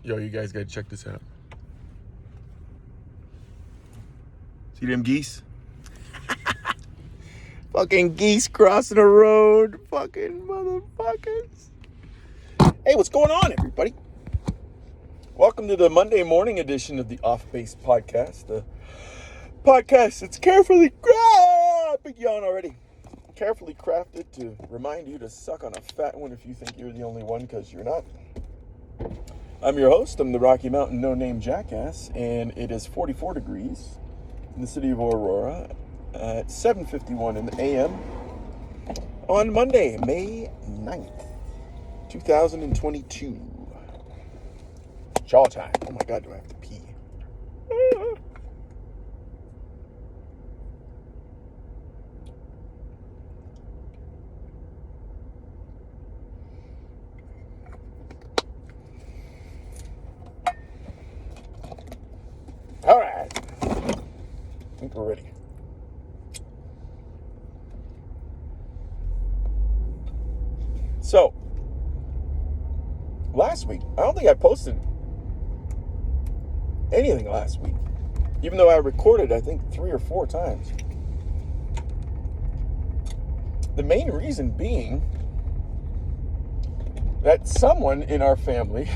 Yo, you guys gotta check this out. See them geese? Fucking geese crossing the road. Fucking motherfuckers. Hey, what's going on, everybody? Welcome to the Monday morning edition of the Off Base Podcast. The podcast that's carefully big yawn already. Carefully crafted to remind you to suck on a fat one if you think you're the only one, because you're not. I'm your host. I'm the Rocky Mountain no-name Jackass, and it is 44 degrees in the city of Aurora at 7:51 in the a.m. on Monday, May 9th, 2022. Jaw time. Oh my God, do I have to pee? All right. I think we're ready. So, last week, I don't think I posted anything last week, even though I recorded, I think, 3 or 4 times. The main reason being that someone in our family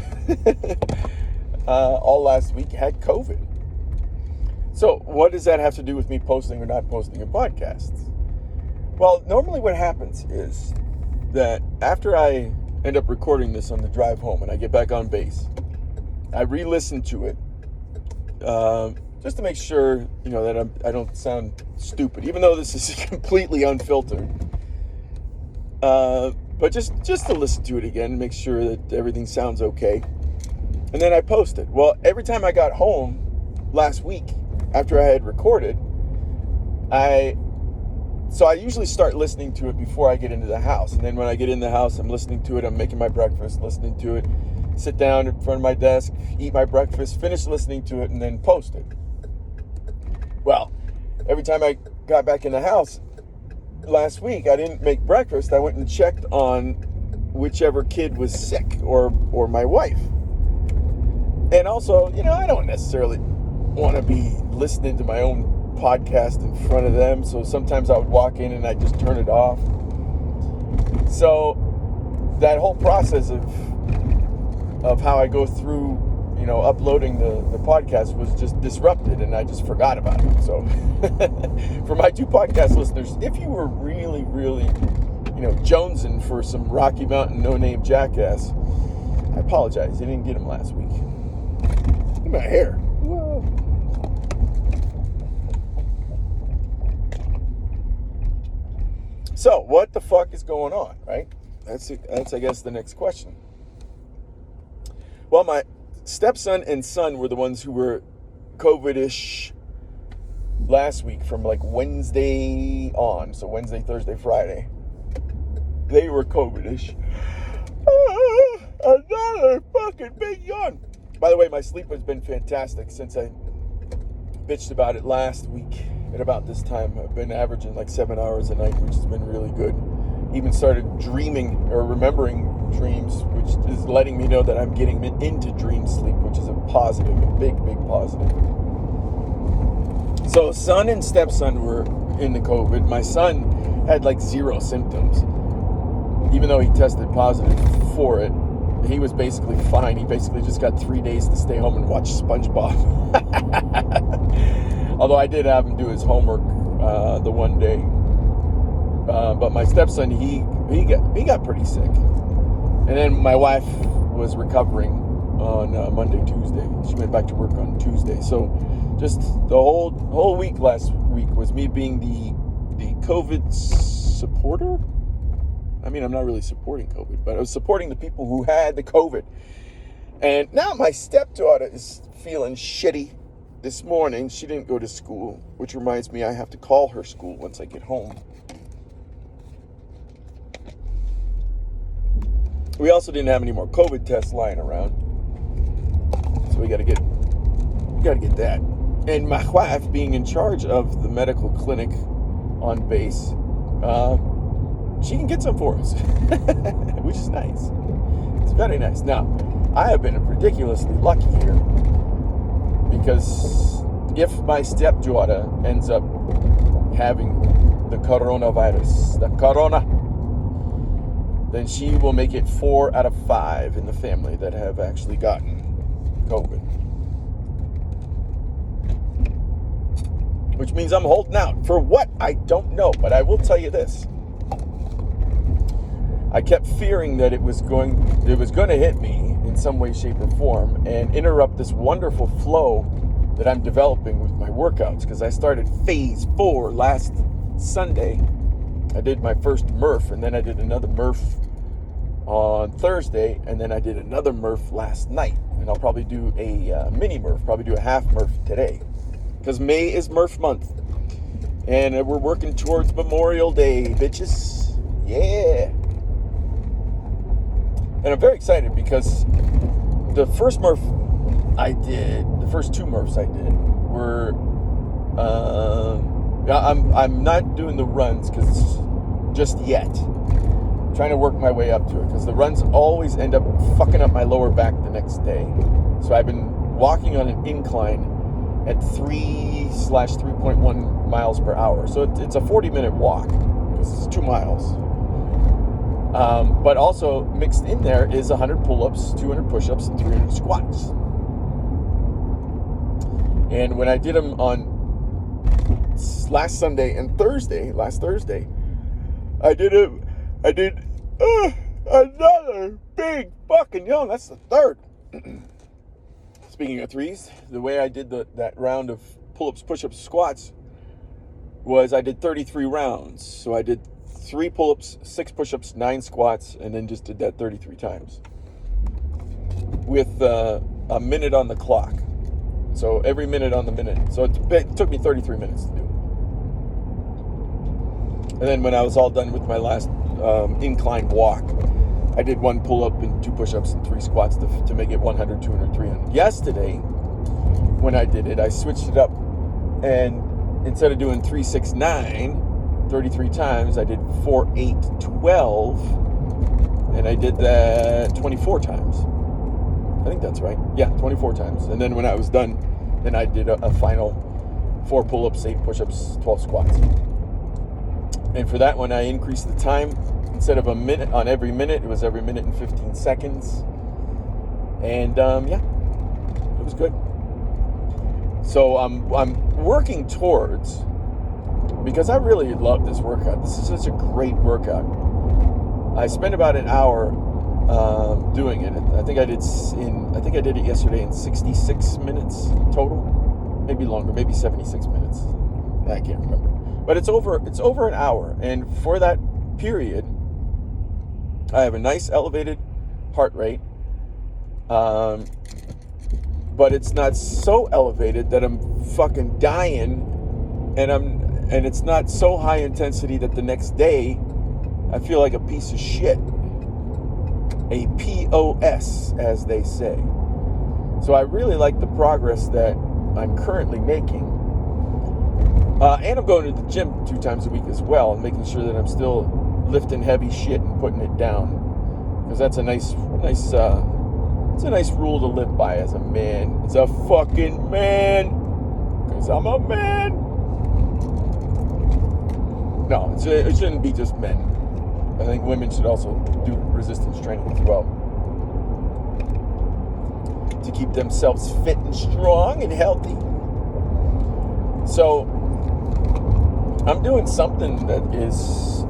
all last week had COVID. So what does that have to do with me posting or not posting a podcast? Well, normally what happens is that after I end up recording this on the drive home and I get back on base, I re-listen to it just to make sure, that I don't sound stupid, even though this is completely unfiltered. But just to listen to it again, make sure that everything sounds okay. And then I post it. Well, every time I got home last week, after I had recorded, I usually start listening to it before I get into the house. And then when I get in the house, I'm listening to it. I'm making my breakfast, listening to it, sit down in front of my desk, eat my breakfast, finish listening to it, and then post it. Well, every time I got back in the house last week, I didn't make breakfast. I went and checked on whichever kid was sick or my wife. And also, I don't necessarily want to be listening to my own podcast in front of them, so sometimes I would walk in and I'd just turn it off. So that whole process of how I go through, uploading the podcast was just disrupted, and I just forgot about it. So for my 2 podcast listeners, if you were really, really, jonesing for some Rocky Mountain no-name Jackass, I apologize. You didn't get him last week. Look at my hair. Whoa. So, what the fuck is going on, right? That's I guess, the next question. Well, my stepson and son were the ones who were COVID-ish last week from like Wednesday on. So Wednesday, Thursday, Friday. They were COVID-ish. Another fucking big yawn. By the way, my sleep has been fantastic since I bitched about it last week. At about this time, I've been averaging like 7 hours a night, which has been really good. Even started dreaming or remembering dreams, which is letting me know that I'm getting into dream sleep, which is a positive, a big, big positive. So son and stepson were in the COVID. My son had like 0 symptoms. Even though he tested positive for it, he was basically fine. He basically just got 3 days to stay home and watch SpongeBob. Although I did have him do his homework the one day. But my stepson, he got pretty sick. And then my wife was recovering on Monday, Tuesday. She went back to work on Tuesday. So just the whole week last week was me being the COVID supporter. I mean, I'm not really supporting COVID, but I was supporting the people who had the COVID. And now my stepdaughter is feeling shitty. This morning, she didn't go to school, which reminds me I have to call her school once I get home. We also didn't have any more COVID tests lying around, so we got to get that. And my wife, being in charge of the medical clinic on base, she can get some for us, which is nice. It's very nice. Now, I have been ridiculously lucky here, because if my stepdaughter ends up having the coronavirus, the corona, then she will make it 4 out of 5 in the family that have actually gotten COVID. Which means I'm holding out. For what? I don't know. But I will tell you this. I kept fearing that it was going to hit me in some way, shape, or form and interrupt this wonderful flow that I'm developing with my workouts. Because I started phase 4 last Sunday. I did my first Murph, and then I did another Murph on Thursday, and then I did another Murph last night. And I'll probably do a mini Murph, probably do a half Murph today. Because May is Murph month. And we're working towards Memorial Day, bitches. Yeah. And I'm very excited because the first Murph I did, the first 2 Murphs I did were, I'm not doing the runs because just yet. I'm trying to work my way up to it because the runs always end up fucking up my lower back the next day. So I've been walking on an incline at 3/3.1 miles per hour. So it's a 40-minute walk because it's 2 miles. But also mixed in there is 100 pull-ups, 200 push-ups, and 300 squats. And when I did them on last Thursday, I did another big fucking yawn. That's the third. Speaking of threes, the way I did that round of pull-ups, push-ups, squats was I did 33 rounds. So I did 3 pull-ups, 6 push-ups, 9 squats, and then just did that 33 times with a minute on the clock. So every minute on the minute. So it took me 33 minutes to do. And then when I was all done with my last incline walk, I did 1 pull-up and 2 push-ups and 3 squats to make it 100, 200, 300. Yesterday, when I did it, I switched it up. And instead of doing 3, 6, 9, 33 times, I did 4, 8, 12. And I did that 24 times. I think that's right. Yeah, 24 times. And then when I was done, then I did a final 4 pull-ups, 8 push-ups, 12 squats. And for that one, I increased the time. Instead of a minute on every minute, it was every minute and 15 seconds. And yeah, it was good. So I'm working towards, because I really love this workout. This is such a great workout. I spent about an hour doing it. I think I did it yesterday in 66 minutes total, maybe longer, maybe 76 minutes. I can't remember, but it's over an hour. And for that period, I have a nice elevated heart rate, but it's not so elevated that I'm fucking dying, and it's not so high intensity that the next day I feel like a piece of shit. A POS, as they say. So I really like the progress that I'm currently making. And I'm going to the gym 2 times a week as well, and making sure that I'm still lifting heavy shit and putting it down. Because that's a nice it's a nice rule to live by as a man. It's a fucking man. Because I'm a man. No, it shouldn't be just men. I think women should also do resistance training as well to keep themselves fit and strong and healthy. So I'm doing something that is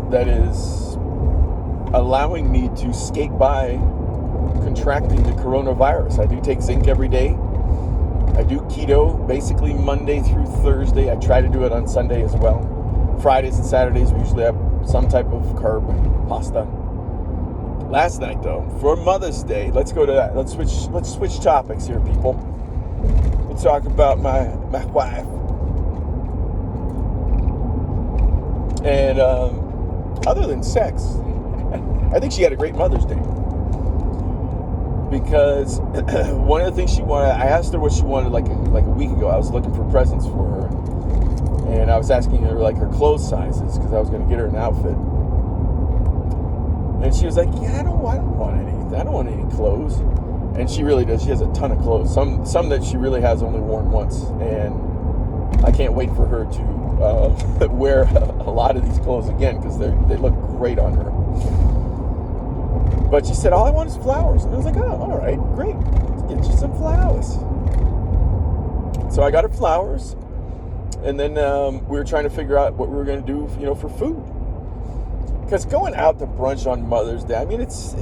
allowing me to skate by contracting the coronavirus. I do take zinc every day. I do keto basically Monday through Thursday. I try to do it on Sunday as well. Fridays and Saturdays we usually have some type of carb pasta. Last night though, for Mother's Day, let's go to that. Let's switch topics here, people. Let's talk about my wife. And other than sex, I think she had a great Mother's Day. Because one of the things she wanted, I asked her what she wanted like a week ago. I was looking for presents for her. And I was asking her like her clothes sizes because I was going to get her an outfit. And she was like, "Yeah, I don't want anything. I don't want any clothes." And she really does. She has a ton of clothes. Some that she really has only worn once. And I can't wait for her to wear a lot of these clothes again because they look great on her. But she said, all I want is flowers. And I was like, oh, all right, great. Let's get you some flowers. So I got her flowers. And then we were trying to figure out what we were going to do, for food. Because going out to brunch on Mother's Day, I mean, it's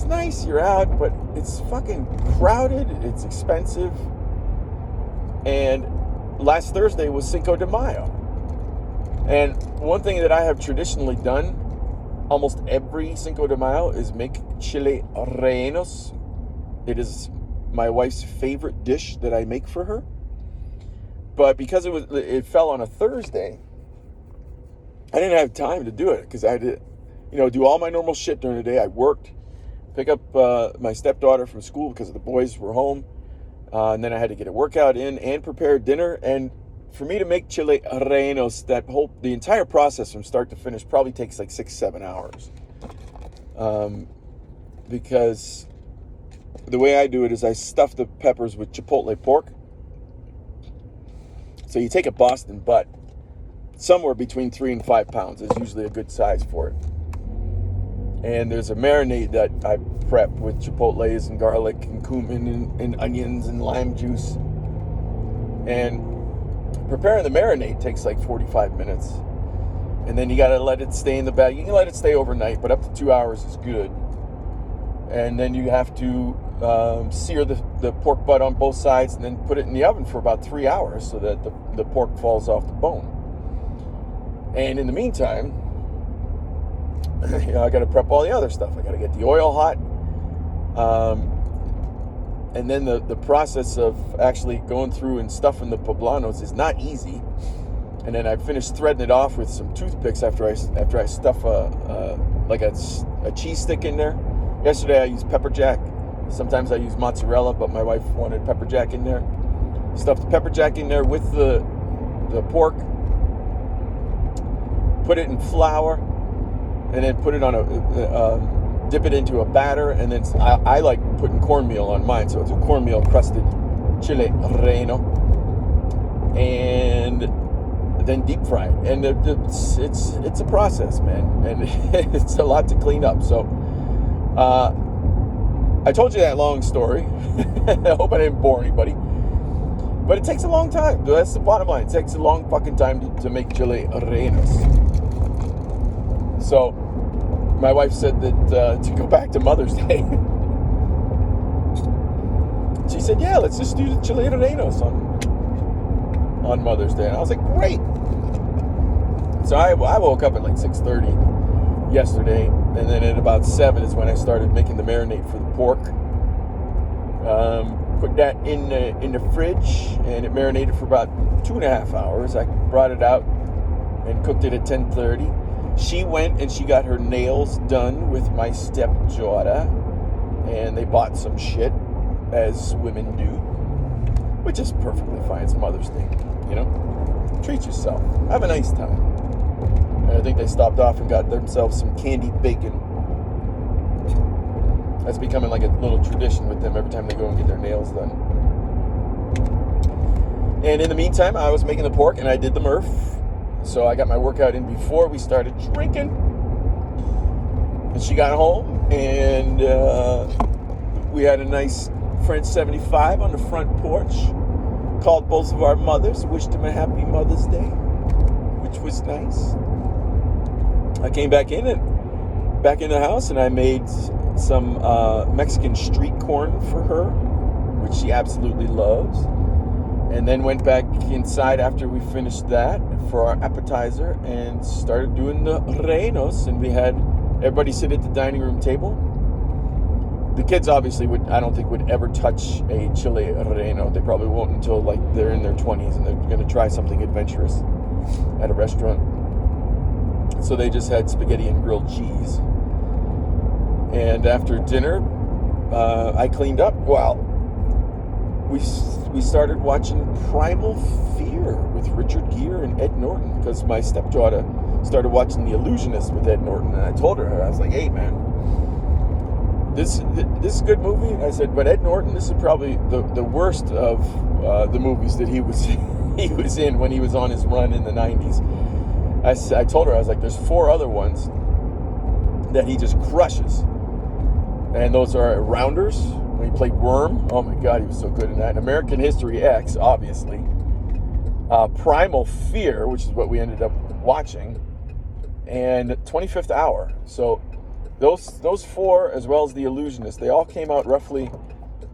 nice, you're out, but it's fucking crowded, it's expensive. And last Thursday was Cinco de Mayo. And one thing that I have traditionally done almost every Cinco de Mayo is make chile rellenos. It is my wife's favorite dish that I make for her. But because it fell on a Thursday, I didn't have time to do it because I had to, do all my normal shit during the day. I worked, pick up my stepdaughter from school because the boys were home. And then I had to get a workout in and prepare dinner. And for me to make chile rellenos, the entire process from start to finish probably takes like 6-7 hours. Because the way I do it is I stuff the peppers with chipotle pork. So you take a Boston butt. Somewhere between 3 and 5 pounds is usually a good size for it. And there's a marinade that I prep with chipotles and garlic and cumin and onions and lime juice. And preparing the marinade takes like 45 minutes. And then you got to let it stay in the bag. You can let it stay overnight, but up to 2 hours is good. And then you have to sear the pork butt on both sides and then put it in the oven for about 3 hours so that the pork falls off the bone. And in the meantime, I got to prep all the other stuff. I got to get the oil hot. And then the process of actually going through and stuffing the poblanos is not easy. And then I finished threading it off with some toothpicks after I stuff a cheese stick in there. Yesterday I used pepper jack. Sometimes I use mozzarella, but my wife wanted pepper jack in there. Stuffed the pepper jack in there with the pork. Put it in flour, and then put it on dip it into a batter, and then I like putting cornmeal on mine, so it's a cornmeal crusted chile relleno, and then deep fry it. And it's a process, man, and it's a lot to clean up. So I told you that long story. I hope I didn't bore anybody. But it takes a long time. That's the bottom line. It takes a long fucking time to make chile rellenos. So, my wife said that to go back to Mother's Day, she said, yeah, let's just do the chile rellenos on Mother's Day. And I was like, great. So I woke up at like 6:30 yesterday, and then at about 7 is when I started making the marinade for the pork. Put that in the fridge, and it marinated for about 2.5 hours. I brought it out and cooked it at 10:30. She went and she got her nails done with my stepdaughter, and they bought some shit, as women do, which is perfectly fine. It's Mother's Day, Treat yourself. Have a nice time. And I think they stopped off and got themselves some candied bacon. That's becoming like a little tradition with them every time they go and get their nails done. And in the meantime, I was making the pork and I did the Murph. So I got my workout in before we started drinking. And she got home and we had a nice French 75 on the front porch. Called both of our mothers, wished them a happy Mother's Day, which was nice. I came back in the house and I made some Mexican street corn for her, which she absolutely loves. And then went back inside after we finished that for our appetizer and started doing the rellenos. And we had everybody sit at the dining room table. The kids obviously I don't think would ever touch a chile relleno. They probably won't until like they're in their 20s and they're going to try something adventurous at a restaurant. So they just had spaghetti and grilled cheese. And after dinner, I cleaned up. Well, we started watching Primal Fear with Richard Gere and Ed Norton because my stepdaughter started watching The Illusionist with Ed Norton. And I told her, I was like, hey, man, this is a good movie. I said, but Ed Norton, this is probably the worst of the movies that he was he was in when he was on his run in the 90s. I told her, I was like, there's 4 other ones that he just crushes. And those are Rounders, when he played Worm. Oh my God, he was so good in that. American History X, obviously. Primal Fear, which is what we ended up watching. And 25th Hour. So those 4, as well as The Illusionist, they all came out roughly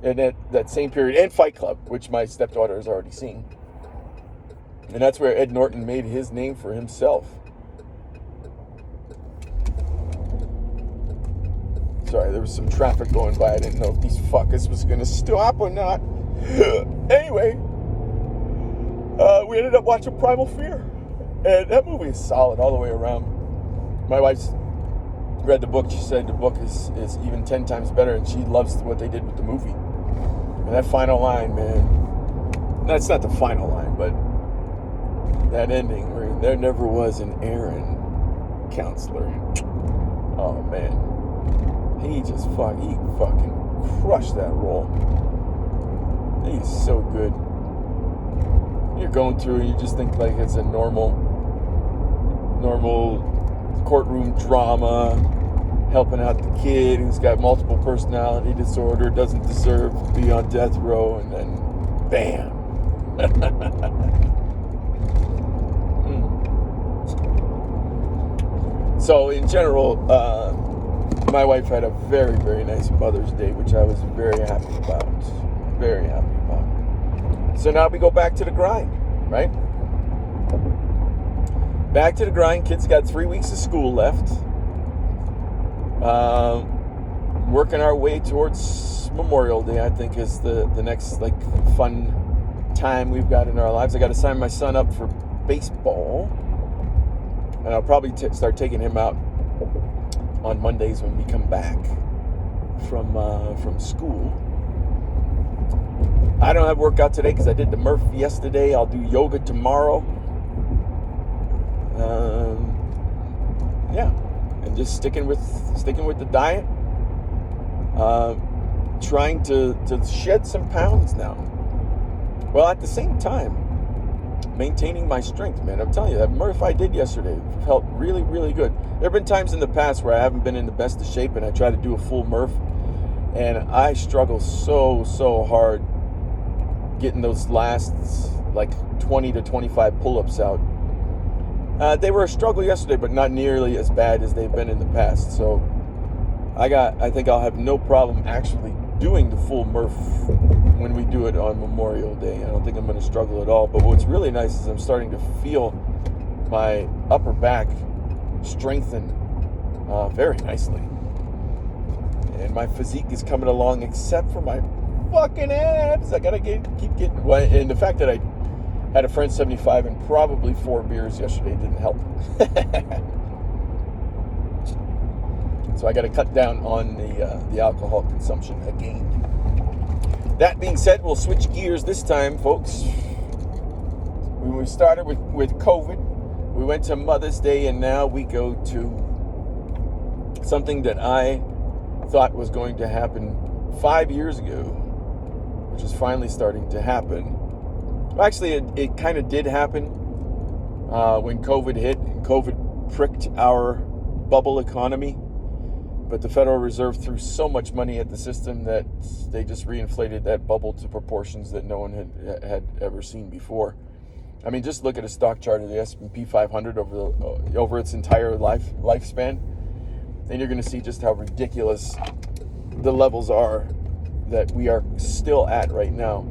in that same period. And Fight Club, which my stepdaughter has already seen. And that's where Ed Norton made his name for himself. Sorry, there was some traffic going by. I didn't know if these fuckers was going to stop or not. Anyway, we ended up watching Primal Fear. And that movie is solid all the way around. My wife's read the book. She said the book is even 10 times better, and she loves what they did with the movie. And that final line, man. That's not the final line, but that ending where there never was an Aaron counselor. Oh, man. He fucking crushed that role. He's so good. You're going through and you just think like it's a normal courtroom drama, helping out the kid who's got multiple personality disorder, doesn't deserve to be on death row, and then bam. So in general, my wife had a very, very nice Mother's Day, which I was very happy about. Very happy about. So now we go back to the grind, right? Back to the grind. Kids got 3 weeks of school left. Working our way towards Memorial Day, I think, is the next like fun time we've got in our lives. I got to sign my son up for baseball, and I'll probably start taking him out on Mondays when we come back from school. I don't have workout today because I did the Murph yesterday. I'll do yoga tomorrow. Yeah, and just sticking with the diet. Trying to shed some pounds now. Well, at the same time, maintaining my strength, man. I'm telling you, that Murph I did yesterday felt really, really good. There have been times in the past where I haven't been in the best of shape and I try to do a full Murph, and I struggle so hard getting those last like 20 to 25 pull-ups out. They were a struggle yesterday, but not nearly as bad as they've been in the past. So I think I'll have no problem actually doing the full Murph when we do it on Memorial Day. I don't think I'm going to struggle at all. But what's really nice is I'm starting to feel my upper back strengthen very nicely. And my physique is coming along, except for my fucking abs. I got to keep getting... Well, and the fact that I had a French 75 and probably 4 beers yesterday didn't help. So I got to cut down on the alcohol consumption again. That being said, we'll switch gears this time, folks. When we started with COVID, we went to Mother's Day, and now we go to something that I thought was going to happen 5 years ago, which is finally starting to happen. Well, actually, it kind of did happen when COVID hit, and COVID pricked our bubble economy. But the Federal Reserve threw so much money at the system that they just reinflated that bubble to proportions that no one had ever seen before. I mean, just look at a stock chart of the S&P 500 over its entire lifespan, and you're going to see just how ridiculous the levels are that we are still at right now.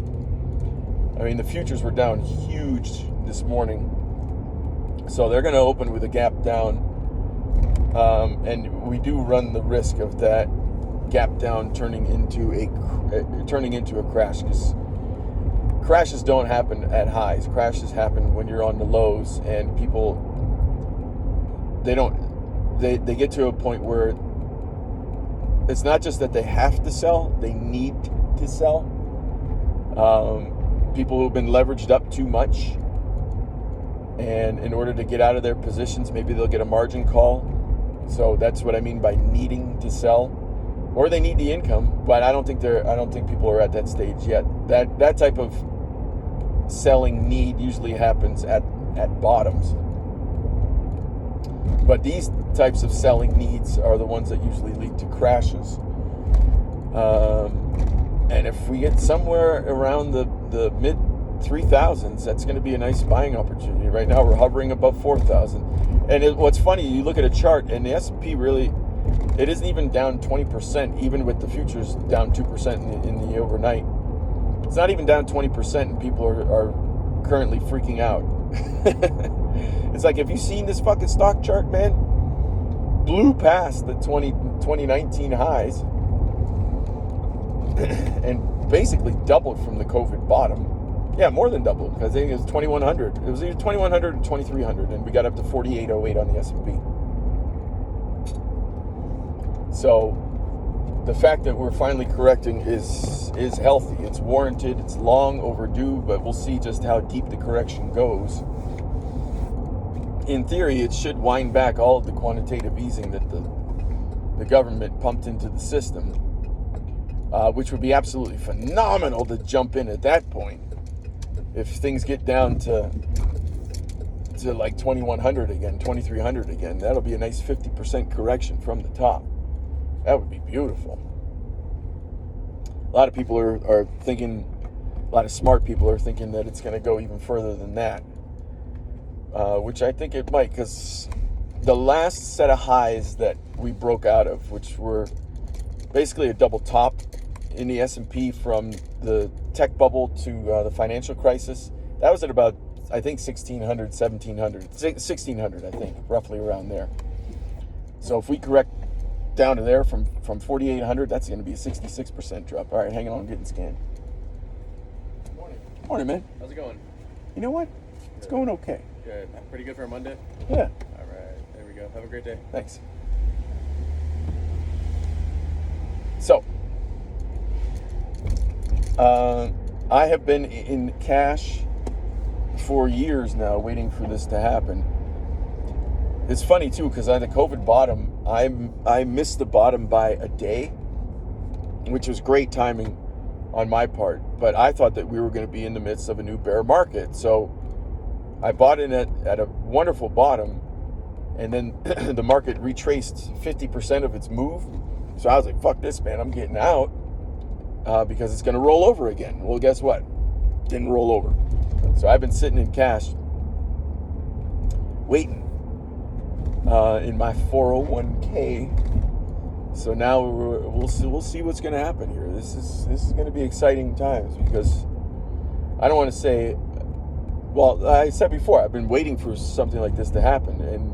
I mean, the futures were down huge this morning, so they're going to open with a gap down. And we do run the risk of that gap down turning into a crash, because crashes don't happen at highs. Crashes happen when you're on the lows, and people they get to a point where it's not just that they have to sell, they need to sell. People who've been leveraged up too much, and in order to get out of their positions, maybe they'll get a margin call. So that's what I mean by needing to sell. or they need the income. But I don't think people are at that stage yet. That type of selling need usually happens at bottoms. But these types of selling needs are the ones that usually lead to crashes. And if we get somewhere around the mid 3,000s, that's going to be a nice buying opportunity. Right now we're hovering above 4,000. And what's funny, you look at a chart and the S&P really, it isn't even down 20%, even with the futures down 2% in the overnight. It's not even down 20%, and people are currently freaking out. It's like, have you seen this fucking stock chart, man? Blew past the 2019 highs and basically doubled from the COVID bottom. Yeah, more than doubled, because I think it was 2,100. It was either 2,100 or 2,300, and we got up to 4,808 on the S&P. So the fact that we're finally correcting is healthy. It's warranted. It's long overdue, but we'll see just how deep the correction goes. In theory, it should wind back all of the quantitative easing that the government pumped into the system, which would be absolutely phenomenal to jump in at that point. If things get down to like 2,100 again, 2,300 again, that'll be a nice 50% correction from the top. That would be beautiful. A lot of people are thinking, a lot of smart people are thinking that it's going to go even further than that, which I think it might, because the last set of highs that we broke out of, which were basically a double top in the S&P from the tech bubble to the financial crisis, that was at about, I think, 1,600, 1,700, 1,600, I think, roughly around there. So if we correct down to there from 4,800, that's going to be a 66% drop. All right, hang on, I'm getting scanned. Good morning. Morning, man. How's it going? You know what? It's going okay. Good. Pretty good for a Monday? Yeah. All right. There we go. Have a great day. Thanks. So, I have been in cash for years now, waiting for this to happen. It's funny too, because on the COVID bottom, I missed the bottom by a day, which was great timing on my part. But I thought that we were going to be in the midst of a new bear market, so I bought in at a wonderful bottom, and then the market retraced 50% of its move. So I was like, "Fuck this, man! I'm getting out because it's going to roll over again." Well, guess what? Didn't roll over. So I've been sitting in cash, waiting in my 401k. So now we'll see what's going to happen here. This is going to be exciting times, because I don't want to say. Well, I said before, I've been waiting for something like this to happen, and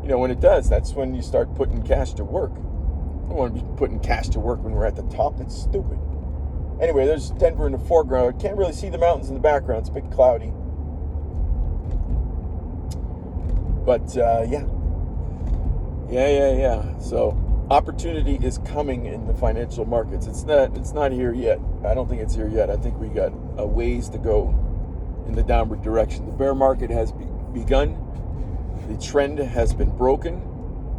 when it does, that's when you start putting cash to work. I don't want to be putting cash to work when we're at the top. That's stupid. Anyway, there's Denver in the foreground. Can't really see the mountains in the background. It's a bit cloudy. But yeah. So opportunity is coming in the financial markets. It's not here yet. I don't think it's here yet. I think we got a ways to go in the downward direction. The bear market has begun. The trend has been broken.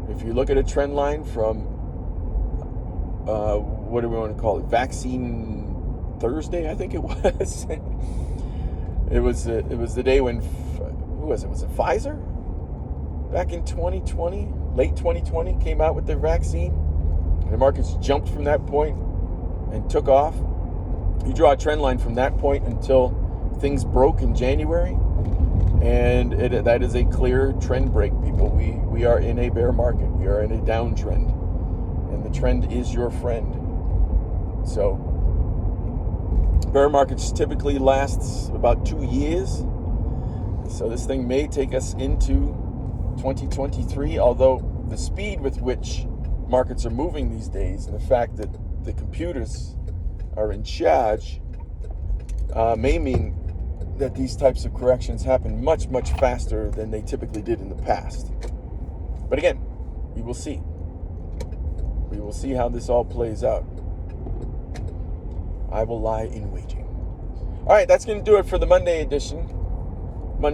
If you look at a trend line from what do we want to call it? Vaccine Thursday, I think it was. It was the day when, who was it? Was it Pfizer? Back in 2020, late 2020, came out with their vaccine. And the markets jumped from that point and took off. You draw a trend line from that point until things broke in January, and that is a clear trend break, people. We are in a bear market. We are in a downtrend, and the trend is your friend. So bear markets typically lasts about 2 years, so this thing may take us into 2023, although the speed with which markets are moving these days, and the fact that the computers are in charge, may mean that these types of corrections happen much, much faster than they typically did in the past. But again, we will see. We will see how this all plays out. I will lie in waiting. All right, that's going to do it for the Monday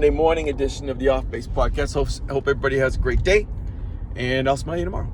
morning edition of the Off Base Podcast. Hope everybody has a great day, and I'll smell you tomorrow.